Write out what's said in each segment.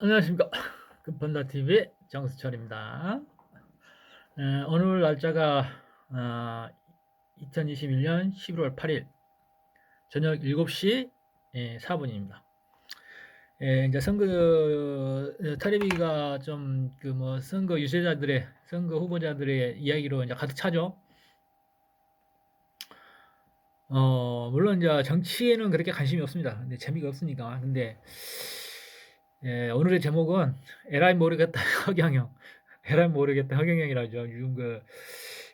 안녕하십니까. 급판다TV의 장수철입니다. 오늘 날짜가 2021년 11월 8일 저녁 7시 4분입니다. 이제 선거 테레비가 좀 그 뭐 선거 유세자들의 선거 후보자들의 이야기로 이제 가득 차죠. 물론 이제 정치에는 그렇게 관심이 없습니다. 근데 재미가 없으니까. 근데 오늘의 제목은 에라이 모르겠다 허경영. 에라이 모르겠다 허경영이라죠. 요즘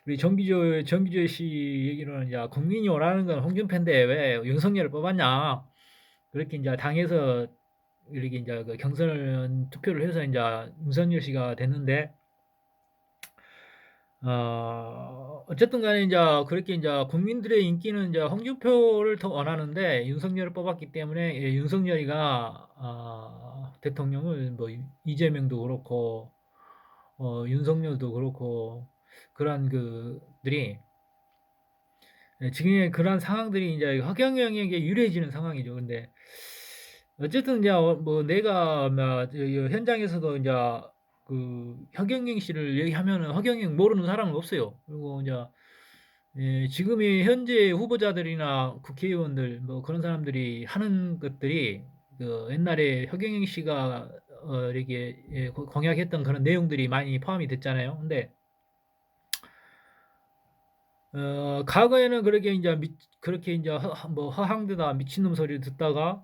우리 정기조 씨 얘기로는 이제 국민이 원하는 건 홍준표인데 왜 윤석열을 뽑았냐. 그렇게 이제 당에서 이렇게 이제 그 경선 투표를 해서 이제 윤석열 씨가 됐는데 어쨌든 간에 이제 그렇게 이제 국민들의 인기는 이제 홍준표를 더 원하는데 윤석열을 뽑았기 때문에 윤석열이가 대통령을 뭐 이재명도 그렇고 윤석열도 그렇고 그런 그들이 지금의 그런 상황들이 이제 허경영에게 유리해지는 상황이죠. 근데 어쨌든 이제 뭐 내가 현장에서도 이제 그 허경영 씨를 얘기하면은 허경영 모르는 사람은 없어요. 그리고 이제 지금의 현재 후보자들이나 국회의원들 뭐 그런 사람들이 하는 것들이 그 옛날에 허경영 씨가 이렇게 공약했던 그런 내용들이 많이 포함이 됐잖아요. 근데 과거에는 그렇게 이제 그렇게 이제 뭐 허황되다 미친놈 소리를 듣다가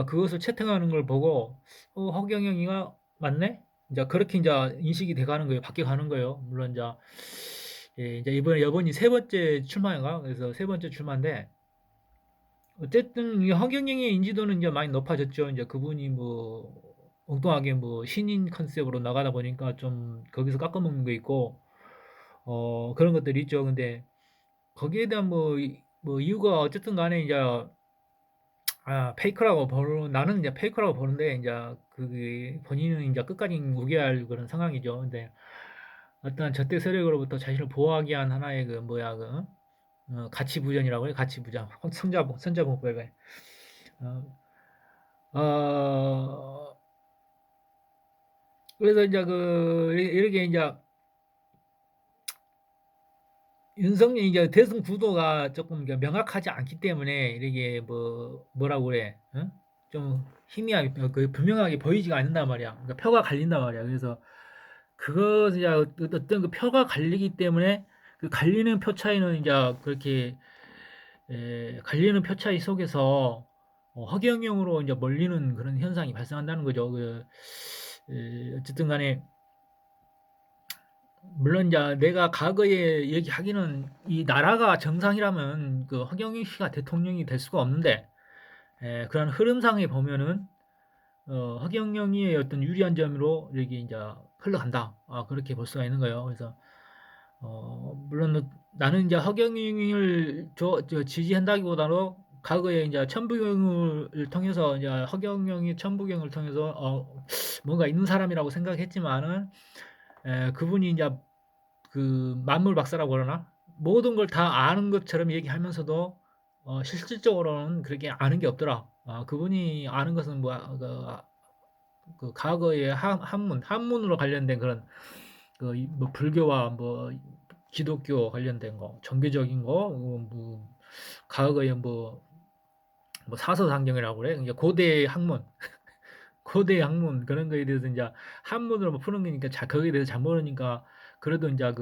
그것을 채택하는 걸 보고 허경영이가 맞네? 이제 그렇게 이제 인식이 돼가는 거예요. 바뀌어가는 거예요. 물론 이제 이제 이번에 여번이 세 번째 출마인가? 그래서 세 번째 출마인데 어쨌든 이 허경영의 인지도는 이제 많이 높아졌죠. 이제 그분이 뭐 엉뚱하게 뭐 신인 컨셉으로 나가다 보니까 좀 거기서 깎아먹는 거 있고 그런 것들이 있죠. 근데 거기에 대한 뭐 이유가 어쨌든 간에 이제 페이크라고 나는 이제 페이크라고 보는데 이제 그 본인은 이제 끝까지 우겨야 할 그런 상황이죠. 근데 어떤 저택 세력으로부터 자신을 보호하기 위한 하나의 그 뭐야 그 가치 부전이라고 해요. 가치 부전. 선자공법에. 어, 어, 그래서 이제 이렇게 이제 윤석열 이제 대선 구도가 조금 이제 명확하지 않기 때문에 이렇게 뭐라고 그래, 어? 좀 희미하게 분명하게 보이지가 않는단 말이야. 그러니까 표가 갈린단 말이야. 그래서 그거 이제 어떤 그 표가 갈리기 때문에 그 갈리는 표 차이는 이제 그렇게 갈리는 표 차이 속에서 허경영으로 이제 몰리는 그런 현상이 발생한다는 거죠. 어쨌든 간에 물론 이제 내가 과거에 얘기하기는 이 나라가 정상이라면 그 허경영 씨가 대통령이 될 수가 없는데 그런 흐름상에 보면은 허경영이 어떤 유리한 점으로 이렇게 이제 흘러간다. 그렇게 볼 수가 있는 거예요. 그래서 물론 나는 이제 허경영을 지지한다기보다는 과거에 이제 천부경을 통해서 이제 허경영이 천부경을 통해서 뭔가 있는 사람이라고 생각했지만은 그분이 이제 그 만물 박사라고 그러나 모든 걸 다 아는 것처럼 얘기하면서도 실질적으로는 그렇게 아는 게 없더라. 그분이 아는 것은 그 과거의 한문으로 관련된 그런 뭐 불교와 뭐 기독교 관련된 거, 종교적인 거, 과거의 뭐 사서상경이라고 그래. 이제 고대 학문, 고대 학문 그런 거에 대해서 이제 한문으로 뭐 푸는 거니까 거기에 대해서 잘 모르니까 그래도 이제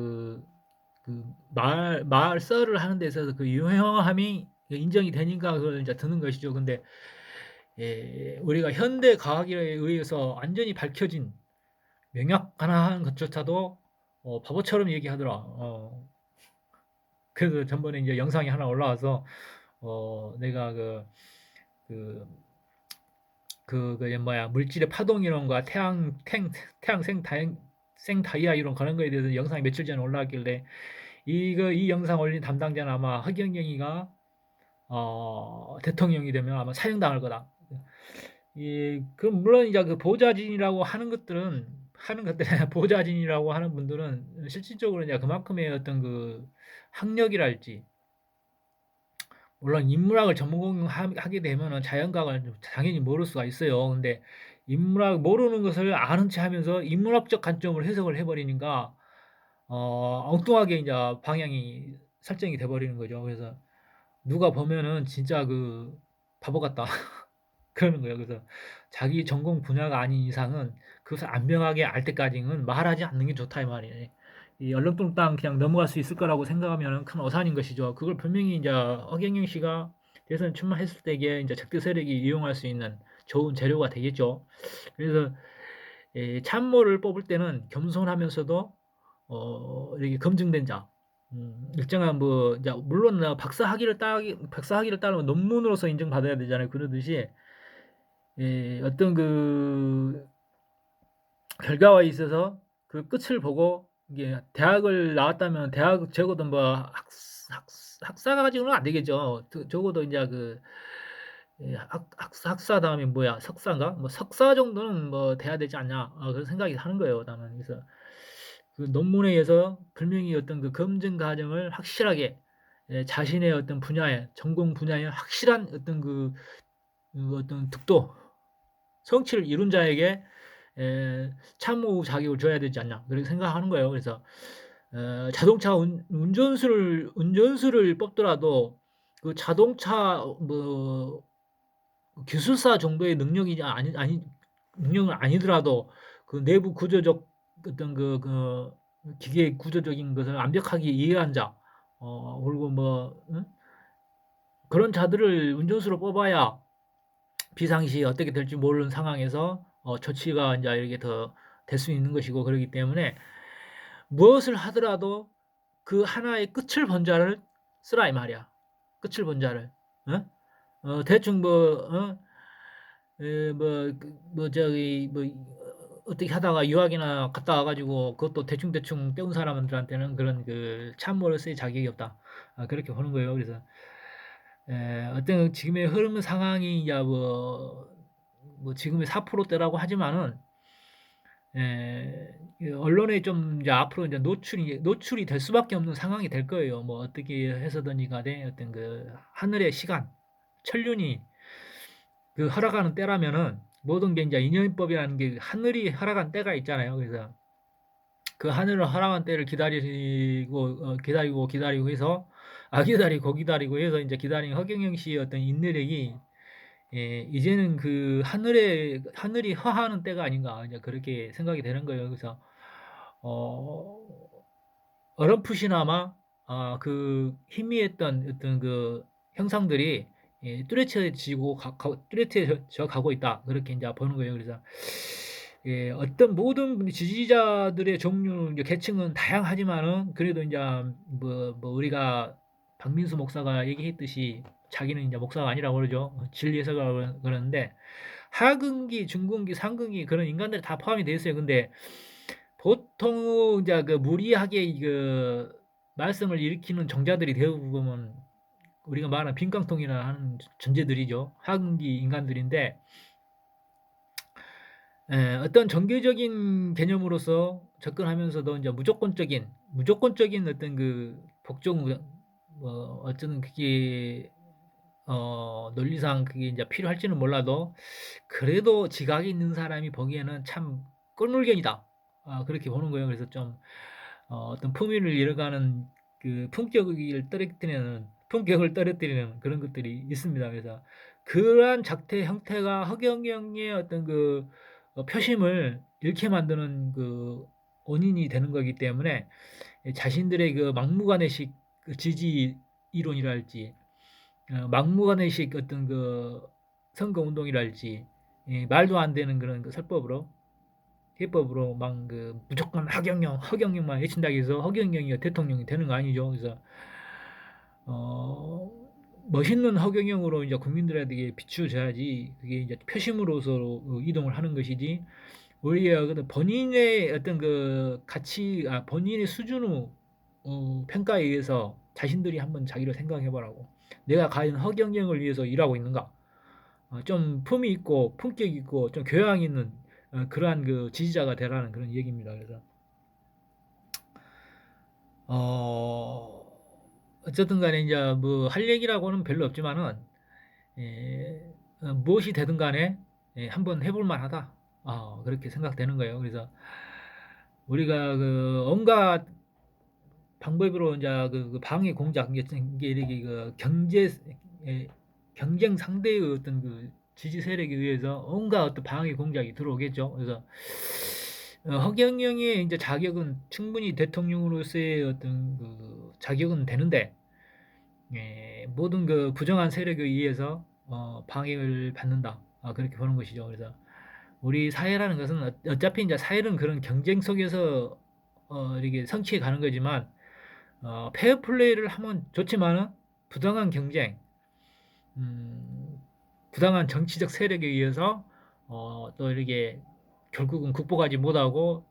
말 썰을 하는 데 있어서 그 유효함이 인정이 되니까 그걸 이제 드는 것이죠. 근데 우리가 현대 과학에 의해서 완전히 밝혀진 명약하나 것조차도 바보처럼 얘기하더라. 그래서 전번에 이제 영상이 하나 올라와서 내가 그, 뭐야 물질의 파동 이론과 태양 생다이아 이론 그런 거에 대해서 영상이 며칠 전에 올라왔길래 이 영상 올린 담당자는 아마 허경영이가 대통령이 되면 아마 사형당할 거다. 그 물론 이제 그 보좌진이라고 보좌진이라고 하는 분들은 실질적으로 이제 그만큼의 어떤 그 학력이랄지 물론 인문학을 전문하게 되면은 자연과학을 당연히 모를 수가 있어요. 근데 인문학 모르는 것을 아는 체 하면서 인문학적 관점으로 해석을 해버리니까 엉뚱하게 이제 방향이 설정이 돼버리는 거죠. 그래서 누가 보면은 진짜 그 바보 같다 그러는 거예요. 그래서 자기 전공 분야가 아닌 이상은 그것을 안명하게 알 때까지는 말하지 않는 게 좋다 이 말이에요. 이 얼렁뚱땅 그냥 넘어갈 수 있을 거라고 생각하면 큰 어산인 것이죠. 그걸 분명히 이제 허경영 씨가 대선 출마했을 때에 이제 적대 세력이 이용할 수 있는 좋은 재료가 되겠죠. 그래서 참모를 뽑을 때는 겸손하면서도 이렇게 검증된 자, 일정한 뭐 이제 물론 박사 학위를 따면 논문으로서 인정받아야 되잖아요. 그러듯이 어떤 그 결과에 있어서 그 끝을 보고 이게 대학을 나왔다면 대학 적어도 뭐 학사 가지고는 안 되겠죠. 적어도 이제 그 학사 다음에 뭐야 석사인가? 뭐 석사 정도는 뭐 돼야 되지 않냐? 그런 생각이 하는 거예요, 나는. 그래서 그 논문에 의해서 분명히 어떤 그 검증 과정을 확실하게 자신의 어떤 분야에 전공 분야에 확실한 어떤 그 어떤 득도 성취를 이룬 자에게 참모 자격을 줘야 되지 않냐 그렇게 생각하는 거예요. 그래서 자동차 운전수를 뽑더라도 그 자동차 뭐 기술사 정도의 능력이 능력은 아니더라도 그 내부 구조적 어떤 그 기계 구조적인 것을 완벽하게 이해한 자, 그리고 뭐 그런 자들을 운전수로 뽑아야 비상시 어떻게 될지 모르는 상황에서 조치가 이제 이렇게 더 될 수 있는 것이고 그렇기 때문에 무엇을 하더라도 그 하나의 끝을 본 자를 쓰라 이 말이야. 끝을 본 자를. 대충 저기 어떻게 하다가 유학이나 갔다 와가지고 그것도 대충 때운 사람들한테는 그런 그 참모로서의 자격이 없다. 그렇게 보는 거예요. 그래서 어떤 지금의 흐름 상황이 이제 뭐 지금의 4%대라고 하지만은 언론에 좀 이제 앞으로 이제 노출이 될 수밖에 없는 상황이 될 거예요. 뭐 어떻게 해서든지 간에 어떤 그 하늘의 시간, 천륜이 그 허락하는 때라면은 모든 게 이제 인연법이라는 게 하늘이 허락한 때가 있잖아요. 그래서 그 하늘을 허락한 때를 기다리고 해서 기다리고 해서 이제 기다린 허경영 씨의 어떤 인내력이 이제는 그 하늘이 허하는 때가 아닌가 이제 그렇게 생각이 되는 거예요. 그래서 어, 어렴풋이나마 그 희미했던 어떤 그 형상들이 뚜렷해져 가고 있다. 그렇게 이제 보는 거예요. 그래서 어떤 모든 지지자들의 종류, 이제 계층은 다양하지만은 그래도 이제 뭐 우리가 박민수 목사가 얘기했듯이 자기는 이제 목사가 아니라고 그러죠. 진리 해석을 그러는데 하근기, 중근기, 상근기 그런 인간들이 다 포함이 되어 있어요. 근데 보통 이제 그 무리하게 그 말씀을 일으키는 정자들이 대부분 우리가 말하는 빈깡통이라 하는 존재들이죠. 하근기 인간들인데 어떤 종교적인 개념으로서 접근하면서도 이제 무조건적인 어떤 그 복종 뭐 어쩌면 그게 논리상 그게 이제 필요할지는 몰라도 그래도 지각이 있는 사람이 보기에는 참 꼴물견이다. 그렇게 보는 거예요. 그래서 좀 어떤 품위를 잃어가는 그 품격을 떨어뜨리는 그런 것들이 있습니다. 그래서 그러한 작태 형태가 허경영의 어떤 그 표심을 잃게 만드는 그 원인이 되는 거기 때문에 자신들의 그 막무가내식 그 지지 이론이랄지 막무가내식 어떤 그 선거 운동이랄지 말도 안 되는 그런 그 설법으로 해법으로 막 그 무조건 허경영만 해친다고 해서 허경영이 대통령이 되는 거 아니죠. 그래서 어, 멋있는 허경영으로 이제 국민들에게 비추어져야지 그게 이제 표심으로서 이동을 하는 것이지 오히려 본인의 어떤 그 가치, 본인의 수준의 평가에 의해서 자신들이 한번 자기를 생각해 보라고. 내가 과연 허경영을 위해서 일하고 있는가? 좀 품이 있고 품격 있고 좀 교양 있는 그러한 그 지지자가 되라는 그런 얘기입니다. 그래서 어, 어쨌든 간에 이제 뭐 할 얘기라고는 별로 없지만은 무엇이 되든 간에 한번 해볼 만하다. 그렇게 생각되는 거예요. 그래서 우리가 그 온갖 방법으로 이제 그 방해 공작 이게 이렇게 그 경쟁 상대의 어떤 그 지지 세력에 의해서 온갖 어떤 방해 공작이 들어오겠죠. 그래서 허경영의 이제 자격은 충분히 대통령으로서의 어떤 그 자격은 되는데 모든 그 부정한 세력에 의해서 방해를 받는다. 그렇게 보는 것이죠. 그래서 우리 사회라는 것은 어차피 이제 사회는 그런 경쟁 속에서 이렇게 성취해 가는 거지만 페어 플레이를 하면 좋지만은 부당한 경쟁, 부당한 정치적 세력에 의해서 또 이렇게 결국은 극복하지 못하고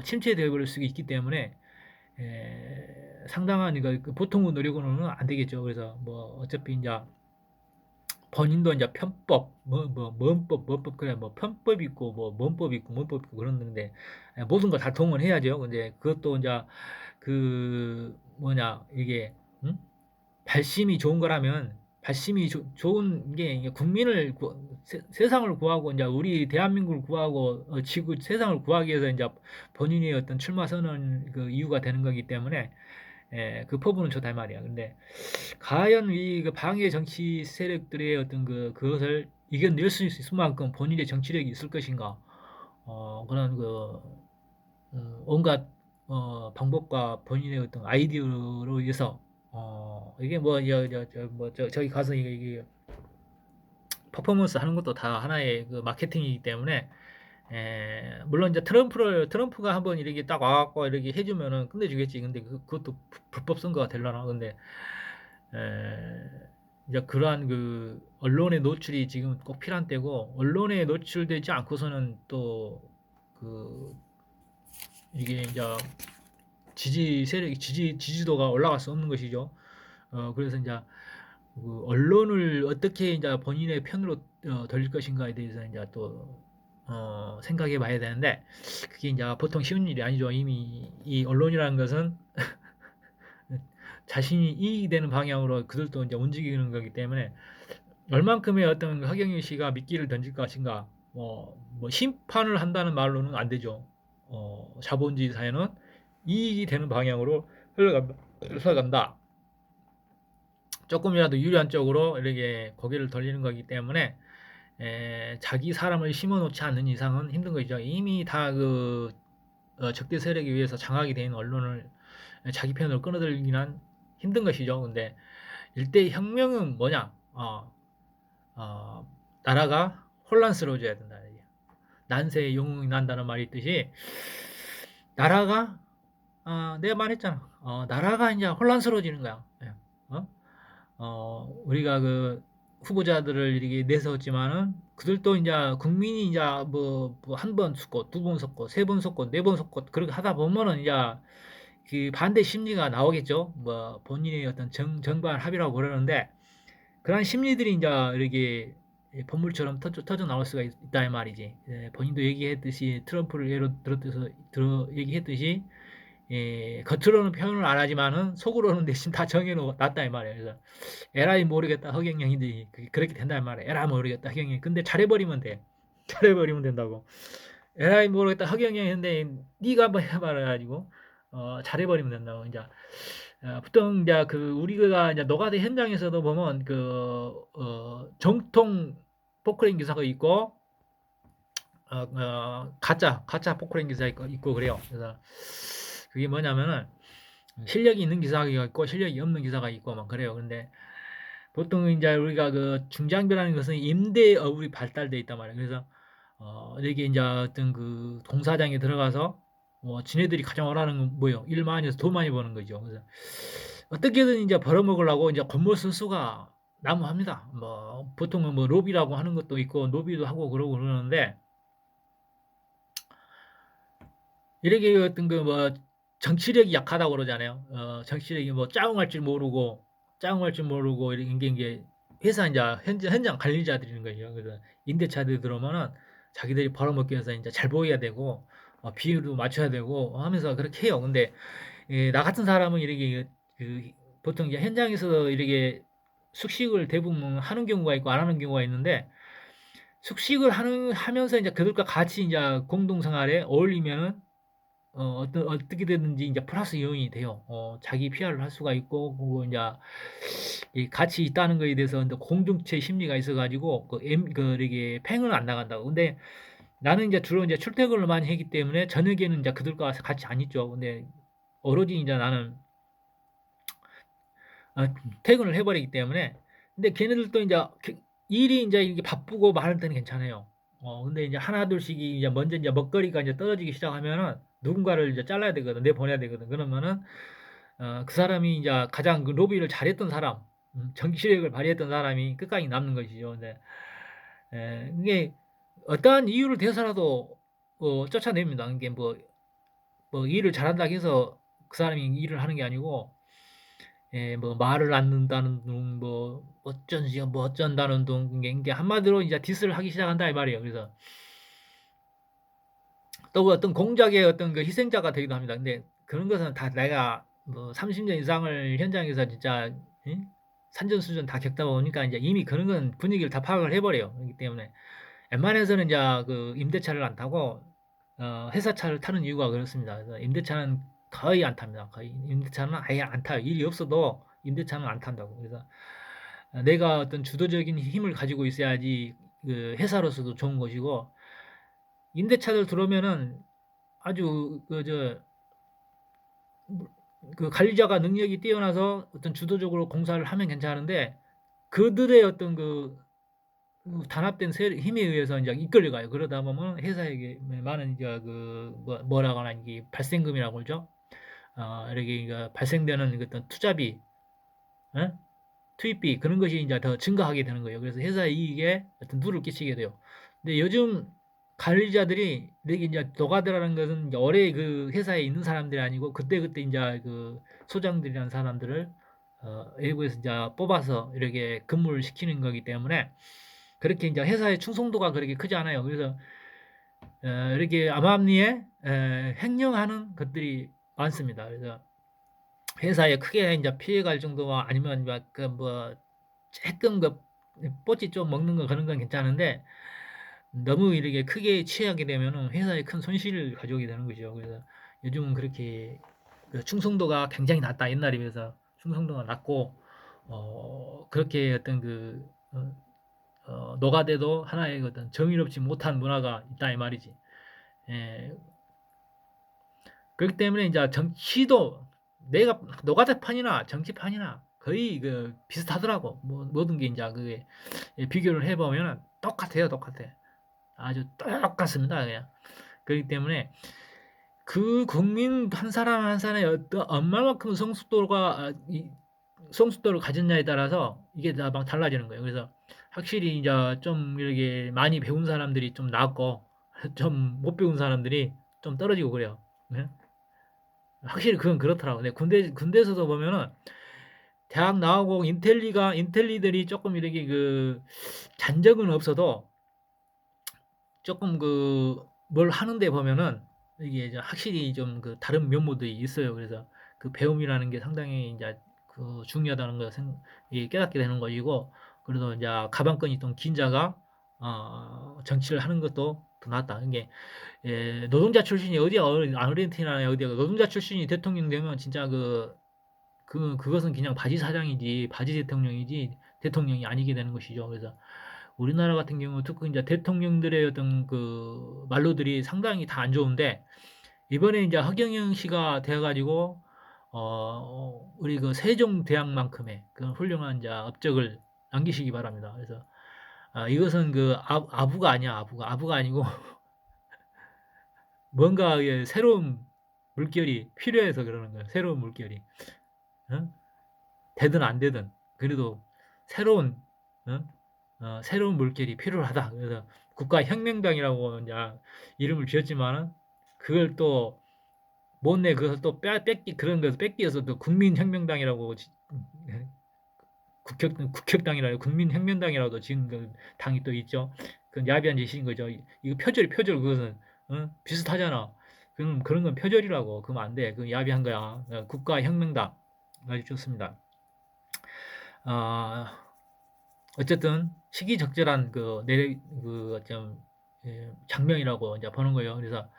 침체되어 버릴 수 있기 때문에 상당한 그 보통의 노력으로는 안 되겠죠. 그래서 뭐 어차피 이제 본인도 이제 편법, 뭔법 그래 뭐 편법 있고 뭐 뭔법 있고 뭔법 있고 그러는데 모든 걸 다 동원해야죠. 근데 그것도 이제 그 뭐냐 이게 발심이 좋은 거라면 발심이 좋은 게 국민을 세상을 구하고 이제 우리 대한민국을 구하고 지구 세상을 구하기 위해서 이제 본인의 어떤 출마 선언 그 이유가 되는 거기 때문에 그 포부는 좋다 이 말이야. 근데 과연 이 그 방해 정치 세력들의 어떤 그것을 이겨낼 수 있을 만큼 본인의 정치력이 있을 것인가? 그런 온갖 방법과 본인의 어떤 아이디어로 인해서 이게 뭐 저기 가서 이게 퍼포먼스 하는 것도 다 하나의 그 마케팅이기 때문에 물론 이제 트럼프가 한번 이렇게 딱 와갖고 이렇게 해주면은 끝내주겠지. 근데 그것도 불법 선거가 되려나? 근데 이제 그러한 그 언론의 노출이 지금 꼭 필요한 때고 언론에 노출되지 않고서는 또 그 이게 이제 지지도가 올라갈 수 없는 것이죠. 그래서 이제 그 언론을 어떻게 이제 본인의 편으로 돌릴 것인가에 대해서 이제 또 생각해 봐야 되는데 그게 이제 보통 쉬운 일이 아니죠. 이미 이 언론이라는 것은 자신이 이익이 되는 방향으로 그들도 이제 움직이는 거기 때문에 얼만큼의 어떤 허경영 씨가 미끼를 던질 것인가 뭐 심판을 한다는 말로는 안 되죠. 자본주의 사회는 이익이 되는 방향으로 흘러간다. 조금이라도 유리한 쪽으로 이렇게 고개를 돌리는 거기 때문에 자기 사람을 심어놓지 않는 이상은 힘든 거죠. 이미 다 그 적대 세력에 의해서 장악이 된 언론을 자기 편으로 끌어들이기는 힘든 것이죠. 근데 일대 혁명은 뭐냐? 나라가 혼란스러워져야 된다. 난세에 영웅이 난다는 말이 있듯이 나라가 내가 말했잖아. 나라가 이제 혼란스러워지는 거야. 우리가 그 후보자들을 이렇게 내세웠지만은 그들도 이제 국민이 이제 뭐 한 번 속고 두 번 속고 세 번 속고 네 번 속고 그렇게 하다 보면은 이제 그 반대 심리가 나오겠죠. 뭐 본인의 어떤 정반 합의라고 그러는데 그런 심리들이 이제 이렇게 본물처럼 터져 나올 수가 있다 이 말이지. 본인도 얘기했듯이 트럼프를 예로 들어 얘기했듯이 겉으로는 표현을 안 하지만은 속으로는 대신 다 정해놨다 이 말이에요. 그래서 에라이 모르겠다 허경영인데 그렇게 된다 이 말이에요. 에라 모르겠다 허경영. 근데 잘해버리면 돼. 잘해버리면 된다고. 에라이 모르겠다 허경영인데 네가 한번 해봐라 가지고 잘해버리면 된다고. 이제 보통 이제 그 우리가 이제 노가다 현장에서도 보면 정통 포크레인 기사가 있고 가짜 포크레인 기사 있고 그래요. 그래서 그게 뭐냐면은 실력이 있는 기사가 있고 실력이 없는 기사가 있고 막 그래요. 근데 보통 이제 우리가 그 중장비라는 것은 임대어울이 발달돼 있단 말이에요. 그래서 이게 이제 어떤 그 공사장에 들어가서 지네들이 가장 원하는 건 뭐예요? 일 많이 해서 돈 많이 버는 거죠. 그래서 어떻게든 이제 벌어먹으려고 이제 건물 선수가 난무합니다. 뭐 보통은 뭐 로비라고 하는 것도 있고 노비도 하고 그러고 그러는데 이렇게 어떤 그 뭐 정치력이 약하다고 그러잖아요. 정치력이 뭐 짜응할 줄 모르고 이게 회사 이제 현장 관리자들인 거예요. 그래서 임대차들 들어오면은 자기들이 벌어먹기 위해서 이제 잘 보여야 되고 비율도 맞춰야 되고 하면서 그렇게 해요. 근데 나 같은 사람은 이렇게 보통 이제 현장에서 이렇게 숙식을 대부분 하는 경우가 있고 안 하는 경우가 있는데 숙식을 하면서 이제 그들과 같이 이제 공동생활에 어울리면은 어떻게 되든지 이제 플러스 요인이 돼요. 자기 PR을 할 수가 있고, 그리고 이제 이 같이 있다는 거에 대해서 이제 공동체 심리가 있어가지고 이게 팽은 안 나간다고. 근데 나는 이제 주로 이제 출퇴근을 많이 했기 때문에 저녁에는 이제 그들과 같이 안 있죠. 근데 오로지 이제 나는 어, 퇴근을 해버리기 때문에. 근데 걔네들도 이제 일이 이제 이게 바쁘고 많을 때는 괜찮아요. 근데 이제 하나둘씩 이제 먼저 이제 먹거리가 이제 떨어지기 시작하면은 누군가를 이제 잘라야 되거든, 내보내야 되거든. 그러면은 그 사람이 이제 가장 그 로비를 잘했던 사람, 정치력을 발휘했던 사람이 끝까지 남는 것이죠. 근데 이게 어떠한 이유를 대서라도 쫓아냅니다. 이게 뭐 일을 잘한다고 해서 그 사람이 일을 하는 게 아니고, 뭐 말을 안 듣는다는 둥, 뭐 어쩐지 뭐 어쩐다는 둥, 이게 한마디로 이제 디스를 하기 시작한다 이 말이에요. 그래서 또 어떤 공작의 어떤 그 희생자가 되기도 합니다. 근데 그런 것은 다 내가 뭐 30년 이상을 현장에서 진짜 산전수전 다 겪다 보니까 이제 이미 그런 건 분위기를 다 파악을 해버려요. 그렇기 때문에 웬만해서는 이제 그 임대차를 안 타고 회사차를 타는 이유가 그렇습니다. 그래서 임대차는 거의 안 탑니다. 거의 임대차는 아예 안 타요. 일이 없어도 임대차는 안 탄다고. 그래서 내가 어떤 주도적인 힘을 가지고 있어야지 그 회사로서도 좋은 것이고, 임대차들 들어오면은 아주 그 관리자가 능력이 뛰어나서 어떤 주도적으로 공사를 하면 괜찮은데, 그들의 어떤 단합된 힘에 의해서 이제 이끌려가요. 그러다 보면 회사에게 많은 이제 뭐라고 하나, 이게 발생금이라고 그러죠. 이렇게 발생되는 어떤 투자비, 예? 투입비, 그런 것이 이제 더 증가하게 되는 거예요. 그래서 회사 이익에 어떤 누를 끼치게 돼요. 근데 요즘 관리자들이 이게 이제 노가다라는 것은 이제 오래 그 회사에 있는 사람들이 아니고 그때그때 이제 그 소장들이라는 사람들을 외부에서 이제 뽑아서 이렇게 근무를 시키는 거기 때문에 그렇게 이제 회사의 충성도가 그렇게 크지 않아요. 그래서 이렇게 암암리에 횡령하는 것들이 많습니다. 그래서 회사에 크게 이제 피해갈 정도가 아니면 그뭐 조금 뽀찌 좀 먹는 거 그런 건 괜찮은데, 너무 이렇게 크게 취하게 되면은 회사에 큰 손실을 가져오게 되는 거죠. 그래서 요즘은 그렇게 그 충성도가 굉장히 낮다. 옛날에 비해서 충성도가 낮고, 그렇게 어떤 노가대도 하나의 어떤 정의롭지 못한 문화가 있다 이 말이지. 예, 그렇기 때문에 이제 정치도 내가 노가다판이나 정치판이나 거의 비슷하더라고. 뭐 모든 게 이제 그게 비교를 해보면 똑같아요, 똑같아. 아주 똑같습니다, 그냥. 그렇기 때문에 그 국민 한 사람 한 사람의 어떤 얼마만큼 성숙도를 가졌냐에 따라서 이게 다 막 달라지는 거예요. 그래서 확실히 이제 좀 이렇게 많이 배운 사람들이 좀 낫고 좀 못 배운 사람들이 좀 떨어지고 그래요. 네? 확실히 그건 그렇더라고. 근데 군대에서도 보면은 대학 나오고 인텔리들이 조금 이렇게 잔적은 없어도 조금 뭘 하는데 보면은 이게 이제 확실히 좀 다른 면모들이 있어요. 그래서 그 배움이라는 게 상당히 이제 중요하다는 걸 깨닫게 되는 것이고, 그래도 이제 가방끈이 좀 긴 자가 정치를 하는 것도 더 낫다. 이게 노동자 출신이 어디야, 아르헨티나나 어디야, 노동자 출신이 대통령 되면 진짜 그것은 그냥 바지 사장이지, 바지 대통령이지, 대통령이 아니게 되는 것이죠. 그래서 우리나라 같은 경우 특히 이제 대통령들의 어떤 말로들이 상당히 다 안 좋은데, 이번에 이제 허경영 씨가 되어가지고 우리 세종대왕만큼의 그런 훌륭한 이제 업적을 남기시기 바랍니다. 그래서 이것은 아부가 아니야, 아부가 아니고 뭔가 새로운 물결이 필요해서 그러는 거예요. 새로운 물결이. 어? 되든 안 되든 그래도 새로운 어? 새로운 물결이 필요하다. 그래서 국가혁명당이라고 이제 이름을 지었지만은 그걸 또 못내, 그것을 또 뺏기, 그런 것을 뺏기어서 또 국민혁명당이라고 국혁당이라 국민혁명당이라고 지은 당이 또 있죠. 그건 야비한 짓인 거죠. 이거 표절, 그것은 비슷하잖아. 그런 건 표절이라고. 그러면 안 돼. 그건 야비한 거야. 국가혁명당 아주 좋습니다. 아, 어쨌든 시기적절한 장면이라고 이제 보는 거예요. 그래서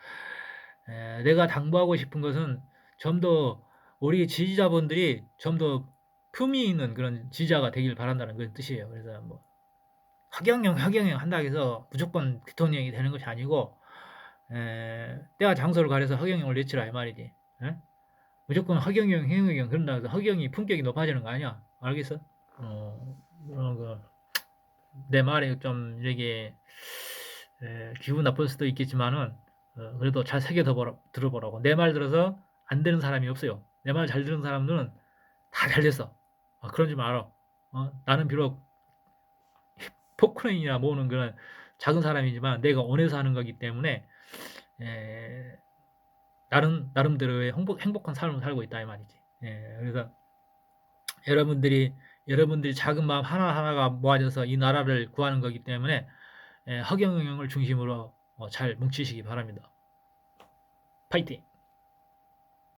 내가 당부하고 싶은 것은 좀 더 우리 지지자분들이 좀 더 품위 있는 그런 지지자가 되길 바란다는 그런 뜻이에요. 그래서 뭐 허경영 한다 해서 무조건 대통령이 되는 것이 아니고 때와 장소를 가려서 허경영을 내치라 이 말이지. 예? 무조건 허경영 그런다 해서 허경이 품격이 높아지는 거 아니야. 알겠어? 그런 거. 내 말에 좀 이렇게 기분 나쁠 수도 있겠지만은 그래도 잘 새겨 들어보라고. 내 말 들어서 안 되는 사람이 없어요. 내 말 잘 들은 사람들은 다 잘 됐어. 그런 줄 알아. 나는 비록 포크레인이나 모으는 그런 작은 사람이지만 내가 원해서 하는 거기 때문에 에, 나름대로의 행복한 삶을 살고 있다 이 말이지. 그래서 여러분들이 작은 마음 하나하나가 모아져서 이 나라를 구하는 거기 때문에 허경영을 중심으로 잘 뭉치시기 바랍니다. 파이팅!